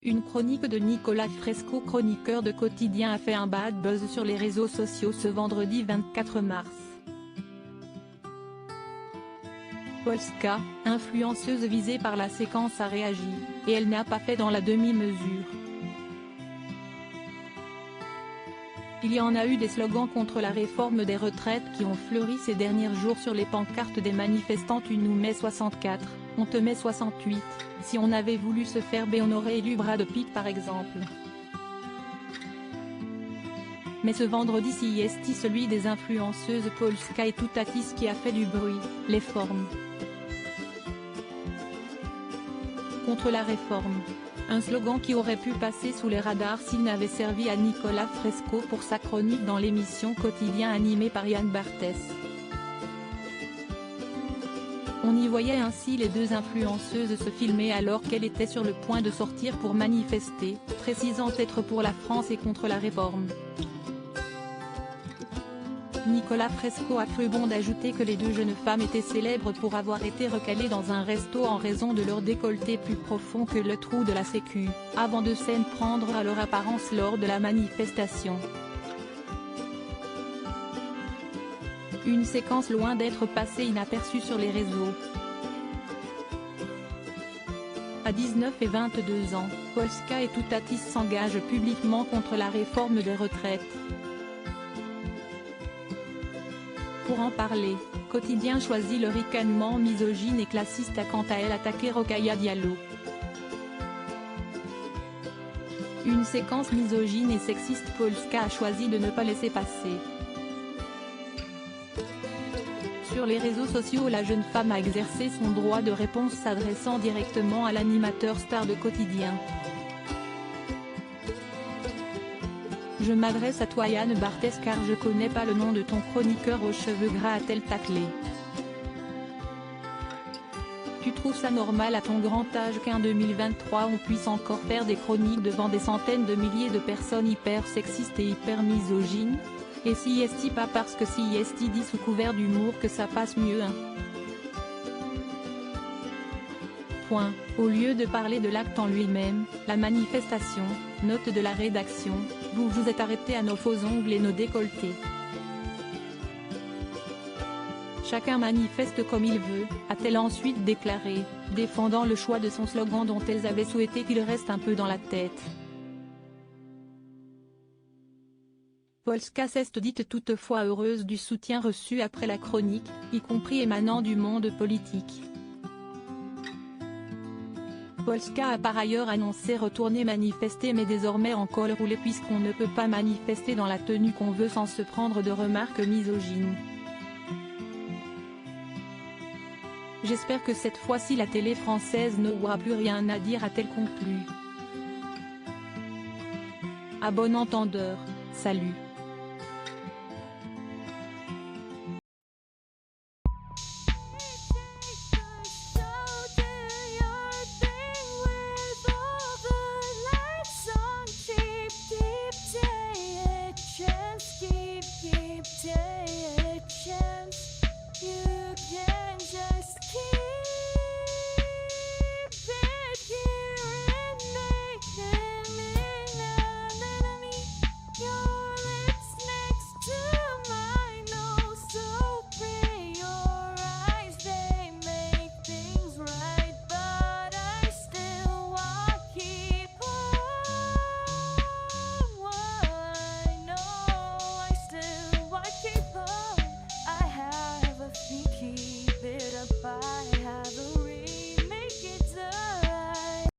Une chronique de Nicolas Fresco, chroniqueur de quotidien, a fait un bad buzz sur les réseaux sociaux ce vendredi 24 mars. Polska, influenceuse visée par la séquence, a réagi, et elle n'a pas fait dans la demi-mesure. Il y en a eu des slogans contre la réforme des retraites qui ont fleuri ces derniers jours sur les pancartes des manifestants. Tu nous mets 64, on te met 68, si on avait voulu se faire B on aurait élu Brad Pitt par exemple. Mais ce vendredi c'est celui des influenceuses Polska et Toutatis qui a fait du bruit, les formes. Contre la réforme. Un slogan qui aurait pu passer sous les radars s'il n'avait servi à Nicolas Fresco pour sa chronique dans l'émission Quotidien animée par Yann Barthès. On y voyait ainsi les deux influenceuses se filmer alors qu'elle était sur le point de sortir pour manifester, précisant être pour la France et contre la réforme. Nicolas Fresco a cru bon d'ajouter que les deux jeunes femmes étaient célèbres pour avoir été recalées dans un resto en raison de leur décolleté plus profond que le trou de la sécu, avant de s'en prendre à leur apparence lors de la manifestation. Une séquence loin d'être passée inaperçue sur les réseaux. À 19 et 22 ans, Polska et Toutatis s'engagent publiquement contre la réforme des retraites. Pour en parler, Quotidien choisit le ricanement misogyne et classiste a quant à elle attaqué Rokhaya Diallo. Une séquence misogyne et sexiste. Polska a choisi de ne pas laisser passer. Sur les réseaux sociaux, la jeune femme a exercé son droit de réponse s'adressant directement à l'animateur star de Quotidien. Je m'adresse à toi Yann Barthès car je connais pas le nom de ton chroniqueur aux cheveux gras, a-t-elle taclé. Tu trouves ça normal à ton grand âge qu'en 2023 on puisse encore faire des chroniques devant des centaines de milliers de personnes hyper sexistes et hyper misogynes? Et si est pas parce que si est dit sous couvert d'humour que ça passe mieux hein. Point. Au lieu de parler de l'acte en lui-même, la manifestation, note de la rédaction, vous vous êtes arrêté à nos faux ongles et nos décolletés. Chacun manifeste comme il veut, a-t-elle ensuite déclaré, défendant le choix de son slogan dont elles avaient souhaité qu'il reste un peu dans la tête. Polska s'est dite toutefois heureuse du soutien reçu après la chronique, y compris émanant du monde politique. Polska a par ailleurs annoncé retourner manifester mais désormais en col roulé puisqu'on ne peut pas manifester dans la tenue qu'on veut sans se prendre de remarques misogynes. J'espère que cette fois-ci la télé française n'aura plus rien à dire, a-t-elle conclu. À bon entendeur, salut.